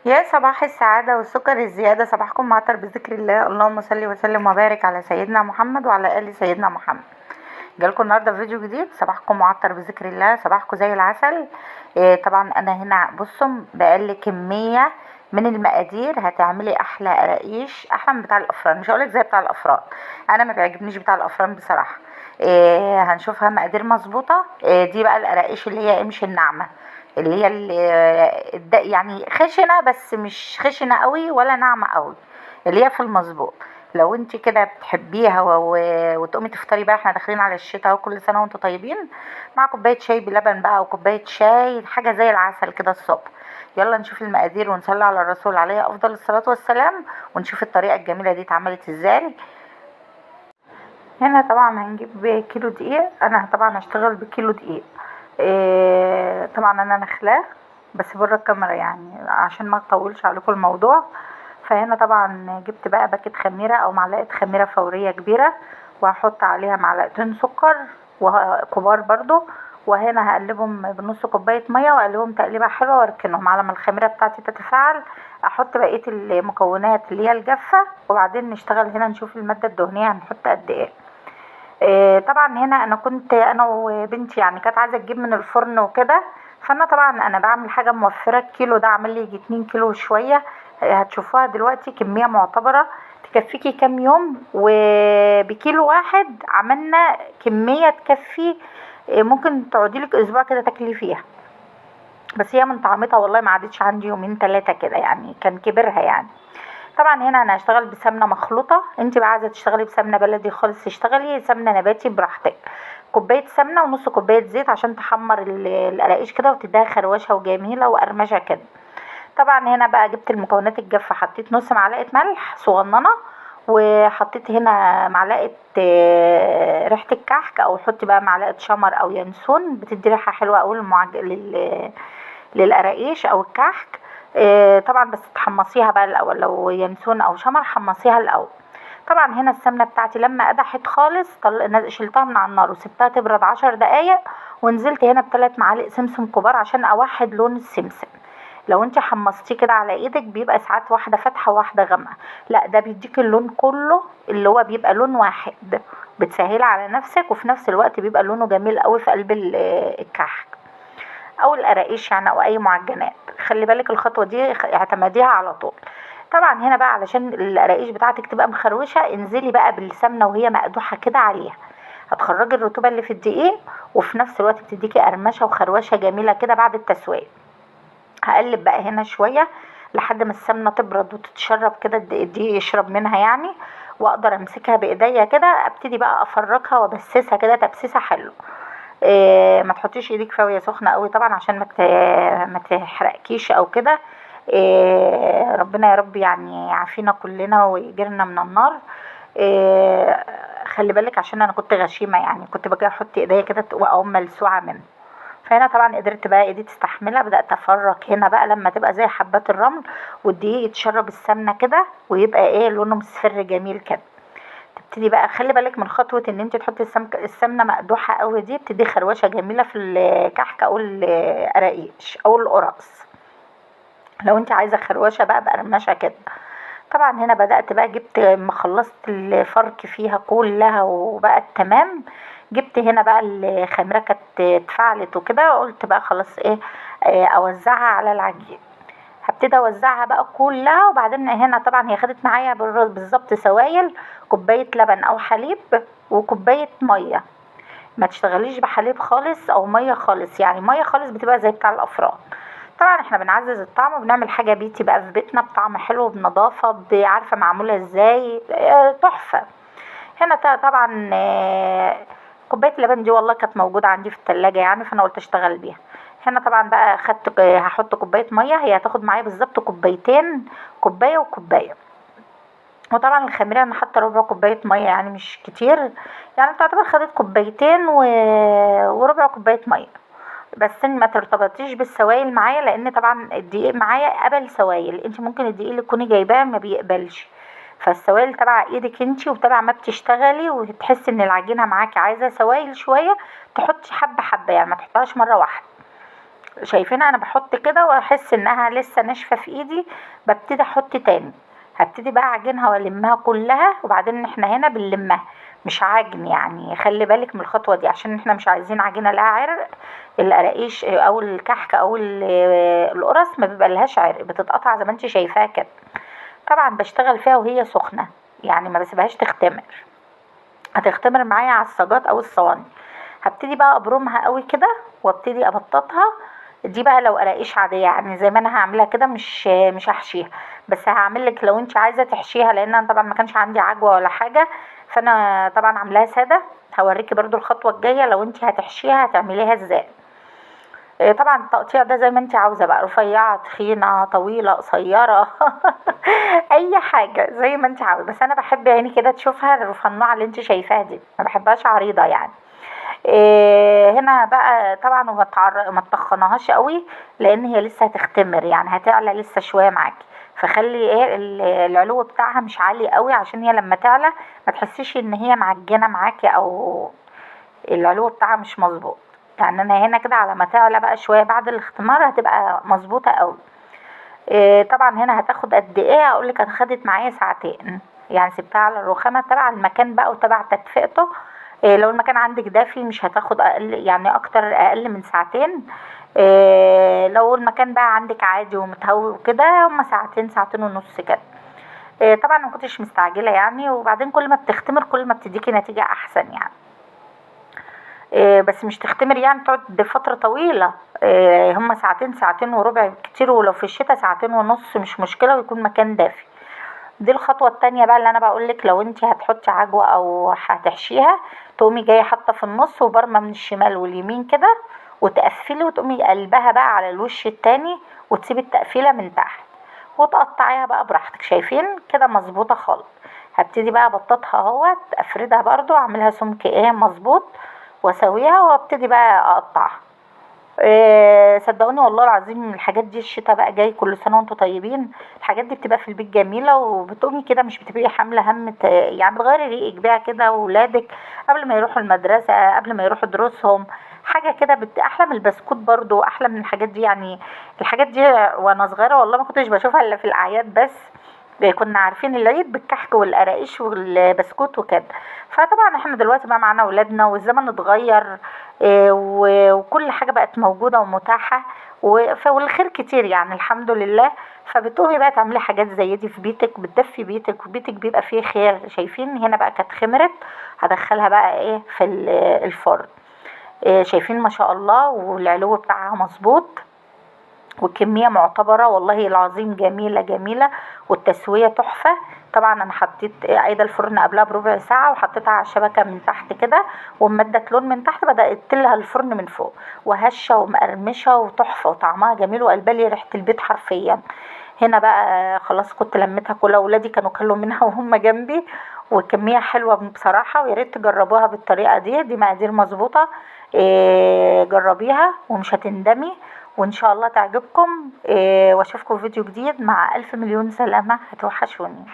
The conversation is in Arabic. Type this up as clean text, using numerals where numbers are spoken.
يا صباح السعادة والسكر الزيادة، صباحكم معطر بذكر الله. اللهم صل وسلم وبارك على سيدنا محمد وعلى آل سيدنا محمد. جالكم النهاردة فيديو جديد. صباحكم معطر بذكر الله، صباحكم زي العسل. طبعا انا هنا بصوا بقل كمية من المقادير. هتعملي احلى قراقيش، احلى من بتاع الافران، مش هقولك زي بتاع الافران، انا ما بيعجبنيش بتاع الافران بصراحة. هنشوفها مقادير مظبوطة. دي بقى القراقيش اللي هي مش الناعمة، اللي هي يعني خشنة بس مش خشنة قوي ولا ناعمة قوي، اللي هي في المظبوط. لو انت كده بتحبيها وتقومي تفطري بقى، احنا داخلين على الشتاء وكل سنة وانتم طيبين، مع كوباية شاي بلبن بقى وكوباية شاي، حاجة زي العسل كده الصبح. يلا نشوف المقادير ونصلي على الرسول عليه افضل الصلاة والسلام، ونشوف الطريقة الجميلة دي اتعملت ازاي. هنا طبعا هنجيب كيلو دقيق. انا طبعا هشتغل بكيلو دقيق. طبعا انا نخلاه بس بره الكاميرا يعني عشان ما اطولش عليكم الموضوع. فهنا طبعا جبت بقى باكيت خميره او معلقه خميره فوريه كبيره، وهحط عليها معلقتين سكر وكبار برضو. وهنا هقلبهم بنص كوبايه ميه واقلبهم تقليبه حلوه واركنهم على ما الخميره بتاعتي تتفاعل. احط بقيه المكونات اللي هي الجافه، وبعدين نشتغل هنا نشوف الماده الدهنيه هنحط قد ايه. طبعا هنا انا كنت انا وبنتي يعني كانت عايزه تجيب من الفرن وكده. فانا طبعا انا بعمل حاجه موفره، الكيلو ده عامل لي يجي 2 كيلو وشويه. هتشوفوها دلوقتي كميه معتبره تكفيكي كام يوم، وبكيلو واحد عملنا كميه تكفي. ممكن تقعدي لك اسبوع كده تاكلي فيها. بس هي من طعمتها والله ما عادتش عندي يومين ثلاثه كده، يعني كان كبرها يعني. طبعا هنا انا هشتغل بسمنه مخلوطه. انت بقى عايزه تشتغلي بسمنه بلدي خالص تشتغلي، سمنه نباتي براحتك. كوبايه سمنه ونص كوبايه زيت عشان تحمر القراقيش كده وتديها خروشه وجميله وقرمشه كده. طبعا هنا بقى جبت المكونات الجافه، حطيت نص معلقه ملح صغننه، وحطيت هنا معلقه ريحه الكحك، او حطي بقى معلقه شمر او ينسون بتدي ريحه حلوه قوي للقراقيش او الكحك. طبعا بس تحمصيها بقى الاول، لو ينسون او شمر حمصيها الاول. طبعا هنا السمنه بتاعتي لما قدحت خالص شلتها من على النار وسبتها تبرد 10 دقايق. ونزلت هنا بثلاث معالق سمسم كبار عشان اوحد لون السمسم. لو انت حمصتيه كده على ايدك بيبقى ساعات واحده فاتحه وواحده غامقه، لا ده بيديك اللون كله اللي هو بيبقى لون واحد. بتسهل على نفسك وفي نفس الوقت بيبقى لونه جميل قوي في قلب الكحك او القراقيش يعني، او اي معجنات. خلي بالك الخطوه دي اعتمديها على طول. طبعا هنا بقى علشان القراقيش بتاعتك تبقى مخروشه، انزلي بقى بالسمنه وهي مقدوحه كده عليها. هتخرجي الرطوبه اللي في الدقيق، وفي نفس الوقت بتديكي قرمشه وخروشه جميله كده بعد التسويه. هقلب بقى هنا شويه لحد ما السمنه تبرد وتتشرب كده، الدقيق يشرب منها يعني، واقدر امسكها بايديا كده، ابتدي بقى افركها وابسسها كده تبسيسه حلوه. ما تحطيش ايدك في وهي سخنه قوي طبعا عشان ما تحرقكيش او كده. ربنا يا رب يعني يعافينا كلنا ويجرنا من النار. إيه خلي بالك عشان انا كنت غشيمه يعني، كنت باجي احط ايديا كده واقوم ملسوعه منه. فهنا طبعا قدرت بقى ايدي تستحملها، بدات افرك هنا بقى لما تبقى زي حبات الرمل، والدقيق يتشرب السمنه كده ويبقى لونه مصفر جميل كده. تبتدي بقى خلي بالك من خطوة ان انت تحطي السمنة مقدوحة قوي، دي بتدي خروشة جميلة في الكحك او القراقيش او القرص. لو انت عايزة خروشة بقى بقرمشة كده. طبعا هنا بدأت بقى جبت ما خلصت الفرك فيها كلها وبقت تمام. جبت هنا بقى الخميرة كانت اتفعلت وكده، قلت بقى خلاص اوزعها على العجين. هبتدي اوزعها بقى كلها، وبعدين هنا طبعا هي خدت معايا بالظبط سوائل كوبايه لبن او حليب وكوبايه ميه. ما تشتغليش بحليب خالص او ميه خالص، يعني ميه خالص بتبقى زي بتاع الافران. طبعا احنا بنعزز الطعم وبنعمل حاجه بيتي بقى في بيتنا بطعم حلو بنظافه، عارفه معموله ازاي، تحفه. هنا طبعا كوبايه اللبن دي والله كانت موجوده عندي في التلاجة يعني، فانا قلت اشتغل بيها. هنا طبعا بقى خدت هحط كوبايه ميه، هي هتاخد معايا بالظبط كوبايتين، كوبايه وكوبايه. وطبعا الخميره انا حاطه ربع كوبايه ميه يعني مش كتير، يعني تعتبر خدت كوبايتين وربع كوبايه ميه. بس ما ترتبطيش بالسوائل معايا، لان طبعا الدقيق معايا قبل سوائل، انت ممكن الدقيق اللي تكوني جايباه ما بيقبلش. فالسوائل تبع ايدك انت وتبع ما بتشتغلي، وتحسي ان العجينه معاكي عايزه سوائل شويه، تحطي حبه حبه يعني ما تحطهاش مره واحده. شايفين انا بحط كده واحس انها لسه ناشفه في ايدي، ببتدي احط تاني. هبتدي بقى اعجنها والمها كلها، وبعدين احنا هنا بنلمها مش عجن يعني، خلي بالك من الخطوه دي عشان احنا مش عايزين عجينه لها عرق. القراقيش او الكحك او القرص ما بيبقى لهاش عرق، بتتقطع زي ما انت شايفاها كده. طبعا بشتغل فيها وهي سخنه، يعني ما بسيبهاش تختمر، هتختمر معايا على الصاجات او الصواني. هبتدي بقى ابرمها قوي كده وابتدي ابططها. دي بقى لو قراقيش عاديه يعني زي ما انا هعملها كده، مش هحشيها. بس هعمل لك لو انت عايزه تحشيها، لان انا طبعا ما كانش عندي عجوه ولا حاجه، فانا طبعا عاملاها ساده. هوريكي برضو الخطوه الجايه لو انت هتحشيها هتعمليها ازاي. طبعا التقطيع ده زي ما انت عاوزه بقى، رفيعه تخينه طويله قصيره اي حاجه زي ما انت عاوزه، بس انا بحب عيني كده تشوفها الرفنوعه اللي انت شايفاها دي، ما بحبهاش عريضه يعني. هنا بقى طبعا ما تطخناهاش قوي، لان هي لسه هتختمر يعني هتعلى لسه شويه معاكي. فخلي ايه العلو بتاعها مش عالي قوي، عشان هي لما تعلى ما تحسيش ان هي معجنه معاكي او العلو بتاعها مش مظبوط. يعني انا هنا كده على ما تعلى بقى شويه بعد الاختمار هتبقى مظبوطه قوي. طبعا هنا هتاخد قد ايه، اقولك هتاخدت معايا ساعتين، يعني سبتها على الرخامه تبع المكان بقى وتبع تدفئته. لو المكان عندك دافي مش هتاخد اقل يعني اقل من ساعتين. لو المكان بقى عندك عادي ومتهوي وكده هما ساعتين ساعتين ونص كده. طبعا ما كنتش مستعجله يعني، وبعدين كل ما بتختمر كل ما بتديكي نتيجه احسن يعني. بس مش تختمر يعني تقعد فترة طويلة. هما ساعتين ساعتين وربع كتير، ولو في الشتا ساعتين ونص مش مشكلة، ويكون مكان دافي. دي الخطوة التانية بقى اللي انا بقولك لو انتي هتحطي عجوة او هتحشيها، تقومي جاية حاطة في النص وبرمة من الشمال واليمين كده، وتقفلي وتقومي قلبها بقى على الوش التاني، وتسيبي التقفيلة من تحت، وتقطعيها بقى براحتك. شايفين كده مظبوطة خالص. هبتدي بقى ابططها اهوت، افردها برضو، اعملها سمك ايه مظبوط، واسويها وابتدي بقى اقطعها. صدقوني والله العظيم الحاجات دي الشتا بقى جاي، كل سنه وانتم طيبين. الحاجات دي بتبقى في البيت جميله، وبتقومي كده مش بتبقي حامله هم يعني بتغيري ريقك بيها كده، واولادك قبل ما يروحوا المدرسه قبل ما يروحوا دروسهم، حاجه كده احلى من البسكوت برضو، احلى من الحاجات دي يعني. الحاجات دي وانا صغيره والله ما كنتش بشوفها الا في الاعياد بس. كنا عارفين العيد بالكحك والقراقيش والبسكوت وكده. فطبعا احنا دلوقتي بقى معانا اولادنا والزمن اتغير، وكل حاجة بقت موجودة ومتاحة، والخير كتير يعني الحمد لله. فبتقومي بقى تعملي حاجات زي دي في بيتك، بتدفي بيتك وبيتك بيبقى فيه خير. شايفين هنا بقى كانت خمرت، هدخلها بقى ايه في الفرن. شايفين ما شاء الله، والعلو بتاعها مظبوط، والكمية معتبرة والله العظيم، جميلة جميلة، والتسوية تحفة. طبعا انا حطيت قايده الفرن قبلها بربع ساعة، وحطيتها على الشبكة من تحت كده، ومدت لون من تحت، بدأت لها الفرن من فوق، وهشة ومقرمشة وتحفة وطعمها جميل، وقلبالي ريحة البيت حرفيا. هنا بقى خلاص كنت لميتها كلها، ولادي كانوا كلوا منها وهم جنبي، وكمية حلوة بصراحة، ويا ريت تجربوها بالطريقة دي مقادير مظبوطة. جربيها ومش هتندمي، وان شاء الله تعجبكم. واشوفكم في فيديو جديد، مع الف مليون سلامة، هتوحشوني.